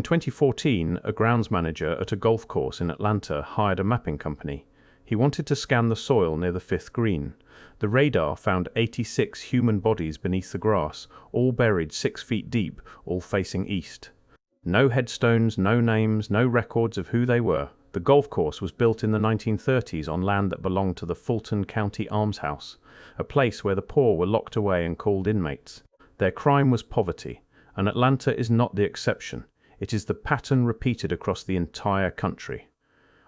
In 2014, a grounds manager at a golf course in Atlanta hired a mapping company. He wanted to scan the soil near the fifth green. The radar found 86 human bodies beneath the grass, all buried 6 feet deep, all facing east. No headstones, no names, no records of who they were. The golf course was built in the 1930s on land that belonged to the Fulton County Almshouse, a place where the poor were locked away and called inmates. Their crime was poverty, and Atlanta is not the exception. It is the pattern repeated across the entire country.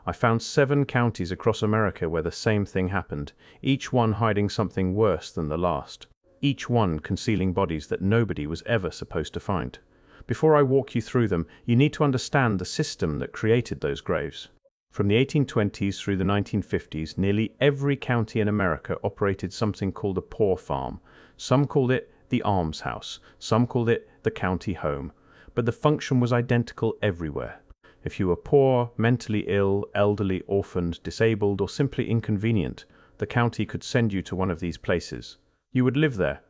I found 7 counties across America where the same thing happened, each one hiding something worse than the last, each one concealing bodies that nobody was ever supposed to find. Before I walk you through them, you need to understand the system that created those graves. From the 1820s through the 1950s, nearly every county in America operated something called a poor farm. Some called it the almshouse, some called it the county home, but the function was identical everywhere. If you were poor, mentally ill, elderly, orphaned, disabled, or simply inconvenient, the county could send you to one of these places. You would live there.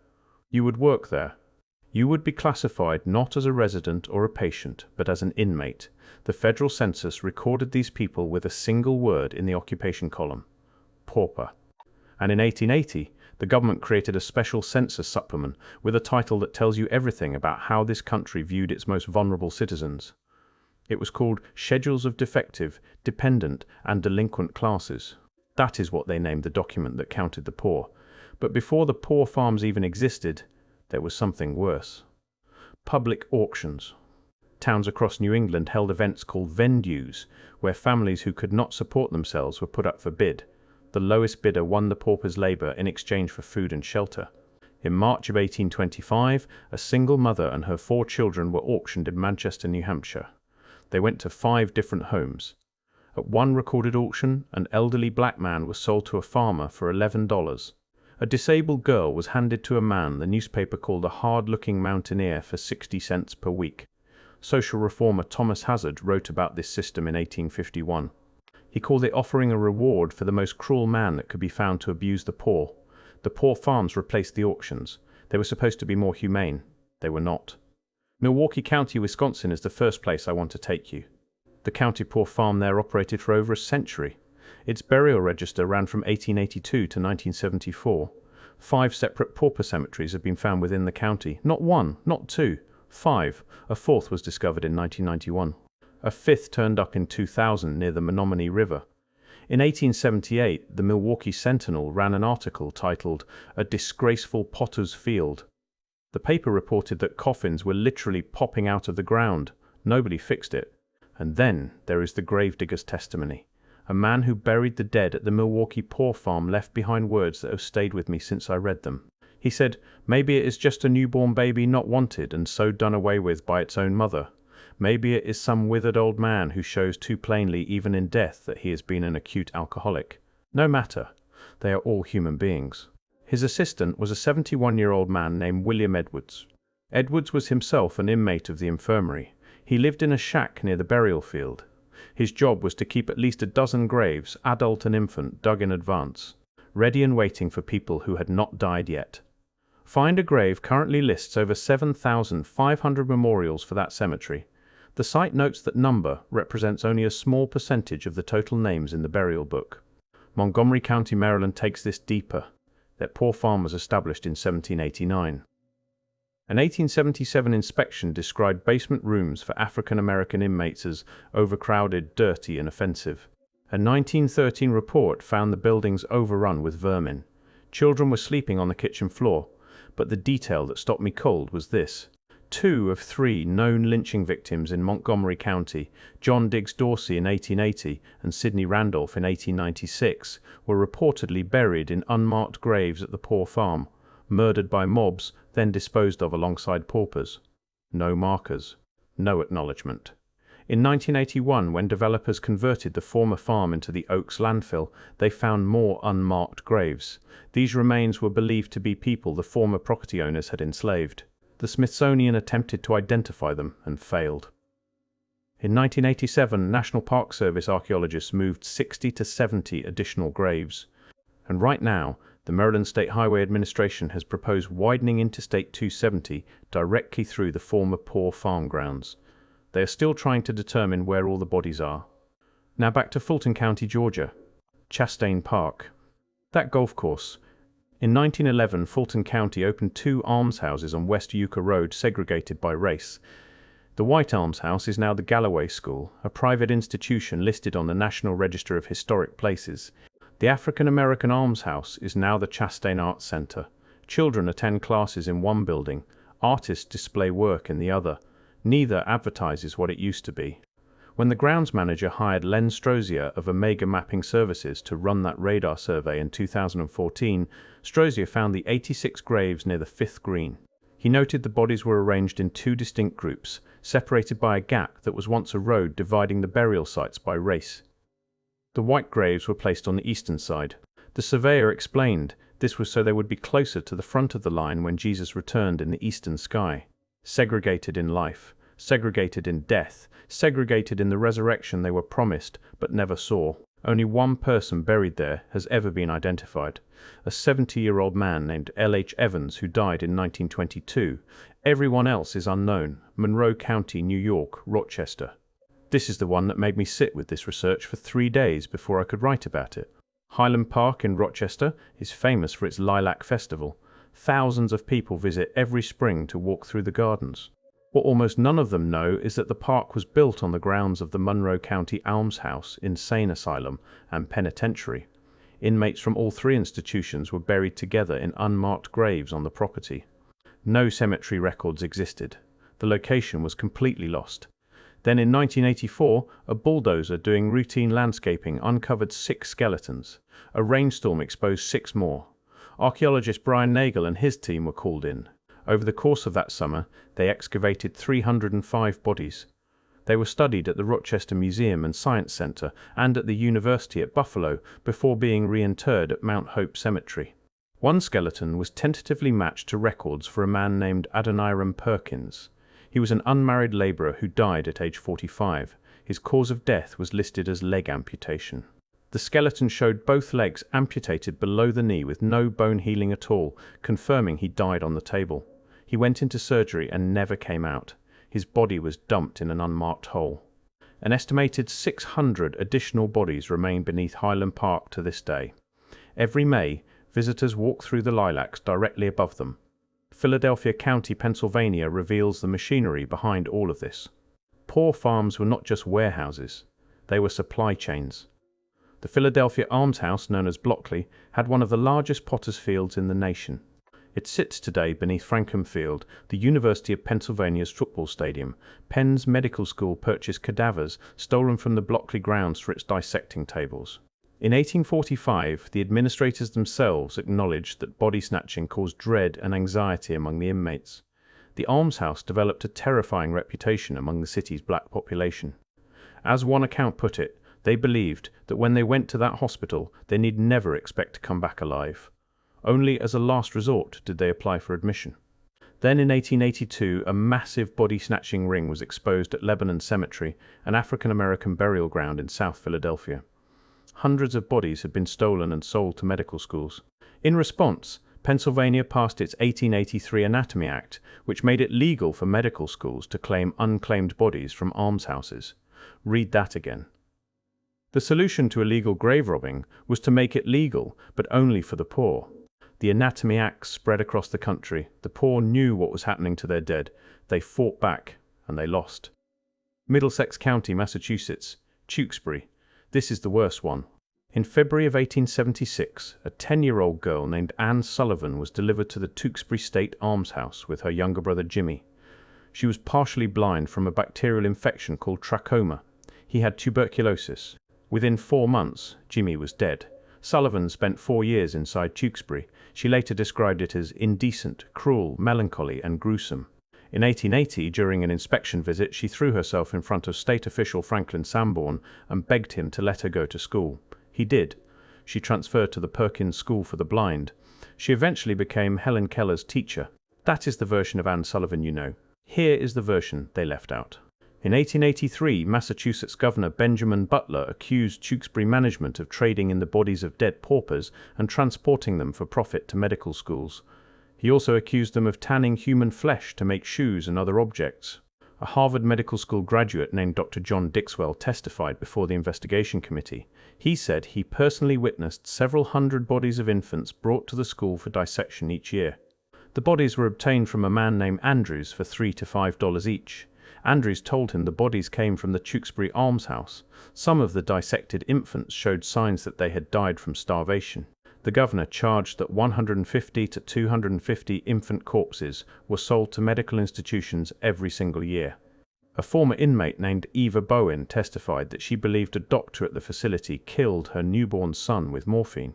You would work there. You would be classified not as a resident or a patient, but as an inmate. The federal census recorded these people with a single word in the occupation column: pauper. And in 1880, the government created a special census supplement with a title that tells you everything about how this country viewed its most vulnerable citizens. It was called Schedules of Defective, Dependent, and Delinquent Classes. That is what they named the document that counted the poor. But before the poor farms even existed, there was something worse. Public auctions. Towns across New England held events called vendues, where families who could not support themselves were put up for bid. The lowest bidder won the pauper's labor in exchange for food and shelter. In March of 1825, a single mother and her 4 children were auctioned in Manchester, New Hampshire. They went to 5 different homes. At one recorded auction, an elderly black man was sold to a farmer for $11. A disabled girl was handed to a man the newspaper called a hard-looking mountaineer for 60 cents per week. Social reformer Thomas Hazard wrote about this system in 1851. He called it offering a reward for the most cruel man that could be found to abuse the poor. The poor farms replaced the auctions. They were supposed to be more humane. They were not. Milwaukee County, Wisconsin is the first place I want to take you. The county poor farm there operated for over a century. Its burial register ran from 1882 to 1974. 5 separate pauper cemeteries have been found within the county. Not 1, not 2, 5. A 4th was discovered in 1991. A 5th turned up in 2000 near the Menominee River. In 1878, the Milwaukee Sentinel ran an article titled "A Disgraceful Potter's Field." The paper reported that coffins were literally popping out of the ground. Nobody fixed it. And then there is the gravedigger's testimony. A man who buried the dead at the Milwaukee poor farm left behind words that have stayed with me since I read them. He said, "Maybe it is just a newborn baby not wanted and so done away with by its own mother. Maybe it is some withered old man who shows too plainly even in death that he has been an acute alcoholic. No matter. They are all human beings." His assistant was a 71-year-old man named William Edwards. Edwards was himself an inmate of the infirmary. He lived in a shack near the burial field. His job was to keep at least a dozen graves, adult and infant, dug in advance, ready and waiting for people who had not died yet. Find a Grave currently lists over 7,500 memorials for that cemetery. The site notes that number represents only a small percentage of the total names in the burial book. Montgomery County, Maryland takes this deeper. Their poor farm was established in 1789. An 1877 inspection described basement rooms for African American inmates as overcrowded, dirty, and offensive. A 1913 report found the buildings overrun with vermin. Children were sleeping on the kitchen floor, but the detail that stopped me cold was this. 2 of 3 known lynching victims in Montgomery County, John Diggs Dorsey in 1880 and Sidney Randolph in 1896, were reportedly buried in unmarked graves at the poor farm, murdered by mobs, then disposed of alongside paupers. No markers, no acknowledgement. In 1981, when developers converted the former farm into the Oaks landfill, they found more unmarked graves. These remains were believed to be people the former property owners had enslaved. The Smithsonian attempted to identify them and failed. In 1987, National Park Service archaeologists moved 60 to 70 additional graves. And right now, the Maryland State Highway Administration has proposed widening Interstate 270 directly through the former poor farm grounds. They are still trying to determine where all the bodies are. Now back to Fulton County, Georgia. Chastain Park. That golf course. In 1911, Fulton County opened 2 almshouses on West Euchre Road segregated by race. The White Almshouse is now the Galloway School, a private institution listed on the National Register of Historic Places. The African American Almshouse is now the Chastain Arts Center. Children attend classes in one building, artists display work in the other. Neither advertises what it used to be. When the grounds manager hired Len Strozier of Omega Mapping Services to run that radar survey in 2014, Strozier found the 86 graves near the 5th green. He noted the bodies were arranged in 2 distinct groups, separated by a gap that was once a road dividing the burial sites by race. The white graves were placed on the eastern side. The surveyor explained this was so they would be closer to the front of the line when Jesus returned in the eastern sky. Segregated in life, segregated in death, segregated in the resurrection they were promised but never saw. Only one person buried there has ever been identified, a 70-year-old man named L.H. Evans who died in 1922. Everyone else is unknown. Monroe County, New York, Rochester. This is the one that made me sit with this research for 3 days before I could write about it. Highland Park in Rochester is famous for its Lilac Festival. Thousands of people visit every spring to walk through the gardens. What almost none of them know is that the park was built on the grounds of the Monroe County Almshouse, Insane Asylum, and Penitentiary. Inmates from all 3 institutions were buried together in unmarked graves on the property. No cemetery records existed. The location was completely lost. Then in 1984, a bulldozer doing routine landscaping uncovered 6 skeletons. A rainstorm exposed 6 more. Archaeologist Brian Nagel and his team were called in. Over the course of that summer, they excavated 305 bodies. They were studied at the Rochester Museum and Science Center and at the University at Buffalo before being reinterred at Mount Hope Cemetery. One skeleton was tentatively matched to records for a man named Adoniram Perkins. He was an unmarried laborer who died at age 45. His cause of death was listed as leg amputation. The skeleton showed both legs amputated below the knee with no bone healing at all, confirming he died on the table. He went into surgery and never came out. His body was dumped in an unmarked hole. An estimated 600 additional bodies remain beneath Highland Park to this day. Every May, visitors walk through the lilacs directly above them. Philadelphia County, Pennsylvania reveals the machinery behind all of this. Poor farms were not just warehouses, they were supply chains. The Philadelphia Almshouse, known as Blockley, had one of the largest potter's fields in the nation. It sits today beneath Frankham Field, the University of Pennsylvania's football stadium. Penn's medical school purchased cadavers stolen from the Blockley grounds for its dissecting tables. In 1845, the administrators themselves acknowledged that body snatching caused dread and anxiety among the inmates. The almshouse developed a terrifying reputation among the city's black population. As one account put it, they believed that when they went to that hospital, they need never expect to come back alive. Only as a last resort did they apply for admission. Then in 1882, a massive body snatching ring was exposed at Lebanon Cemetery, an African-American burial ground in South Philadelphia. Hundreds of bodies had been stolen and sold to medical schools. In response, Pennsylvania passed its 1883 Anatomy Act, which made it legal for medical schools to claim unclaimed bodies from almshouses. Read that again. The solution to illegal grave robbing was to make it legal, but only for the poor. The Anatomy Act spread across the country. The poor knew what was happening to their dead. They fought back, and they lost. Middlesex County, Massachusetts, Tewksbury. This is the worst one. In February of 1876, a 10-year-old girl named Anne Sullivan was delivered to the Tewksbury State Almshouse with her younger brother Jimmy. She was partially blind from a bacterial infection called trachoma. He had tuberculosis. Within 4 months, Jimmy was dead. Sullivan spent 4 years inside Tewksbury. She later described it as indecent, cruel, melancholy, and gruesome. In 1880, during an inspection visit, she threw herself in front of state official Franklin Sanborn and begged him to let her go to school. He did. She transferred to the Perkins School for the Blind. She eventually became Helen Keller's teacher. That is the version of Anne Sullivan you know. Here is the version they left out. In 1883, Massachusetts Governor Benjamin Butler accused Tewksbury management of trading in the bodies of dead paupers and transporting them for profit to medical schools. He also accused them of tanning human flesh to make shoes and other objects. A Harvard Medical School graduate named Dr. John Dixwell testified before the investigation committee. He said he personally witnessed several hundred bodies of infants brought to the school for dissection each year. The bodies were obtained from a man named Andrews for $3 to $5 each. Andrews told him the bodies came from the Tewksbury almshouse. Some of the dissected infants showed signs that they had died from starvation. The governor charged that 150 to 250 infant corpses were sold to medical institutions every single year. A former inmate named Eva Bowen testified that she believed a doctor at the facility killed her newborn son with morphine.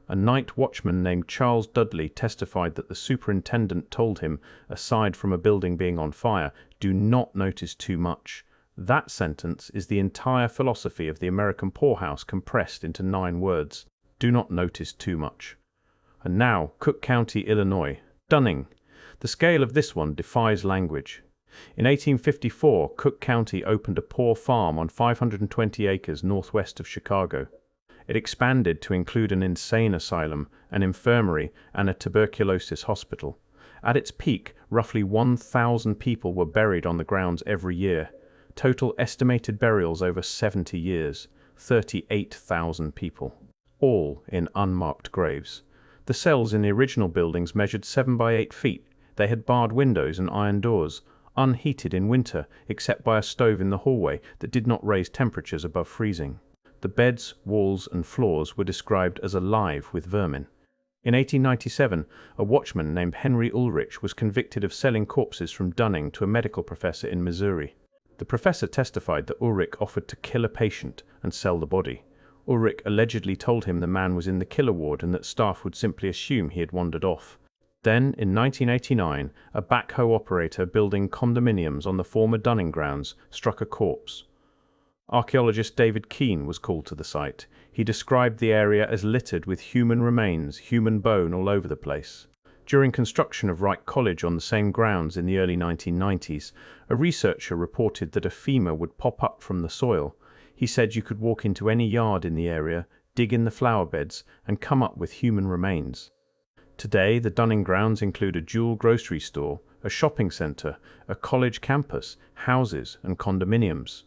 A night watchman named Charles Dudley testified that the superintendent told him, aside from a building being on fire, "Do not notice too much." That sentence is the entire philosophy of the American poorhouse compressed into 9 words. Do not notice too much. And now, Cook County, Illinois. Dunning. The scale of this one defies language. In 1854, Cook County opened a poor farm on 520 acres northwest of Chicago. It expanded to include an insane asylum, an infirmary, and a tuberculosis hospital. At its peak, roughly 1,000 people were buried on the grounds every year. Total estimated burials over 70 years, 38,000 people. All in unmarked graves. The cells in the original buildings measured 7 by 8 feet. They had barred windows and iron doors, unheated in winter except by a stove in the hallway that did not raise temperatures above freezing. The beds, walls, and floors were described as alive with vermin. In 1897, a watchman named Henry Ulrich was convicted of selling corpses from Dunning to a medical professor in Missouri. The professor testified that Ulrich offered to kill a patient and sell the body. Ulrich allegedly told him the man was in the killer ward and that staff would simply assume he had wandered off. Then, in 1989, a backhoe operator building condominiums on the former Dunning grounds struck a corpse. Archaeologist David Keane was called to the site. He described the area as littered with human remains, human bone all over the place. During construction of Wright College on the same grounds in the early 1990s, a researcher reported that a femur would pop up from the soil. He said you could walk into any yard in the area, dig in the flower beds, and come up with human remains. Today, the Dunning grounds include a dual grocery store, a shopping center, a college campus, houses, and condominiums.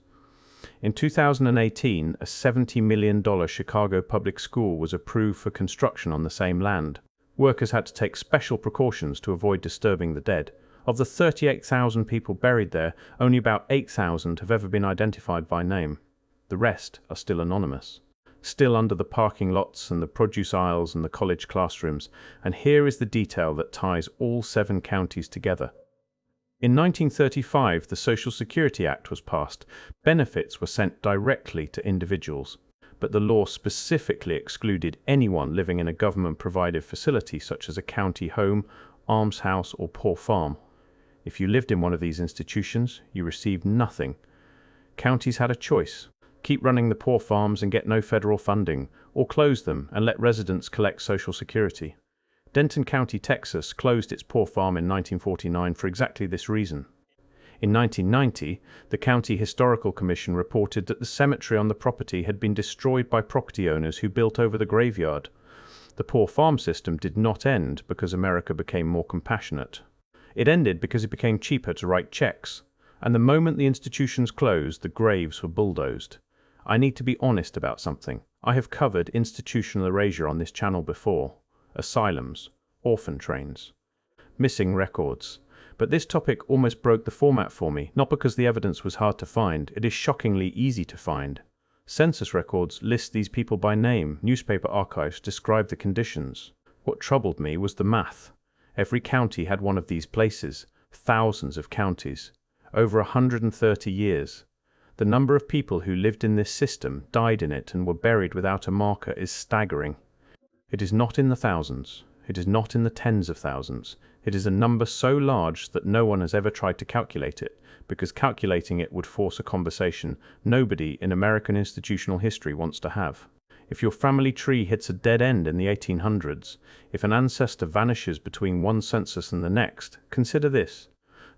In 2018, a $70 million Chicago public school was approved for construction on the same land. Workers had to take special precautions to avoid disturbing the dead. Of the 38,000 people buried there, only about 8,000 have ever been identified by name. The rest are still anonymous, still under the parking lots and the produce aisles and the college classrooms, and here is the detail that ties all 7 counties together. In 1935, the Social Security Act was passed. Benefits were sent directly to individuals, but the law specifically excluded anyone living in a government-provided facility such as a county home, almshouse, or poor farm. If you lived in one of these institutions, you received nothing. Counties had a choice. Keep running the poor farms and get no federal funding, or close them and let residents collect Social Security. Denton County, Texas, closed its poor farm in 1949 for exactly this reason. In 1990, the County Historical Commission reported that the cemetery on the property had been destroyed by property owners who built over the graveyard. The poor farm system did not end because America became more compassionate. It ended because it became cheaper to write checks, and the moment the institutions closed, the graves were bulldozed. I need to be honest about something. I have covered institutional erasure on this channel before. Asylums, orphan trains, missing records. But this topic almost broke the format for me, not because the evidence was hard to find. It is shockingly easy to find. Census records list these people by name. Newspaper archives describe the conditions. What troubled me was the math. Every county had one of these places. Thousands of counties. Over 130 years. The number of people who lived in this system, died in it, and were buried without a marker is staggering. It is not in the thousands. It is not in the tens of thousands. It is a number so large that no one has ever tried to calculate it, because calculating it would force a conversation nobody in American institutional history wants to have. If your family tree hits a dead end in the 1800s, if an ancestor vanishes between one census and the next, consider this.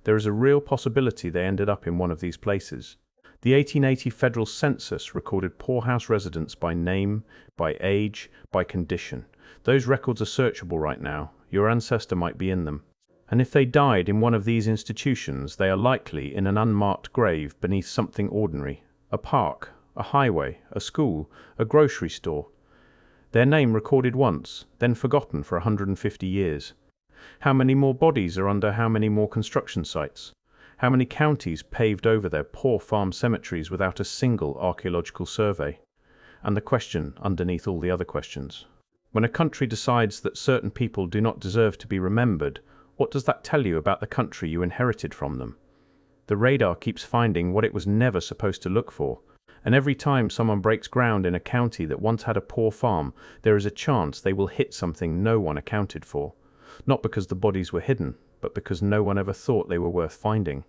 There is a real possibility they ended up in one of these places. The 1880 federal census recorded poorhouse residents by name, by age, by condition. Those records are searchable right now. Your ancestor might be in them. And if they died in one of these institutions, they are likely in an unmarked grave beneath something ordinary: a park, a highway, a school, a grocery store. Their name recorded once, then forgotten for 150 years. How many more bodies are under how many more construction sites? How many counties paved over their poor farm cemeteries without a single archaeological survey? And the question underneath all the other questions. When a country decides that certain people do not deserve to be remembered, what does that tell you about the country you inherited from them? The radar keeps finding what it was never supposed to look for, and every time someone breaks ground in a county that once had a poor farm, there is a chance they will hit something no one accounted for. Not because the bodies were hidden, but because no one ever thought they were worth finding.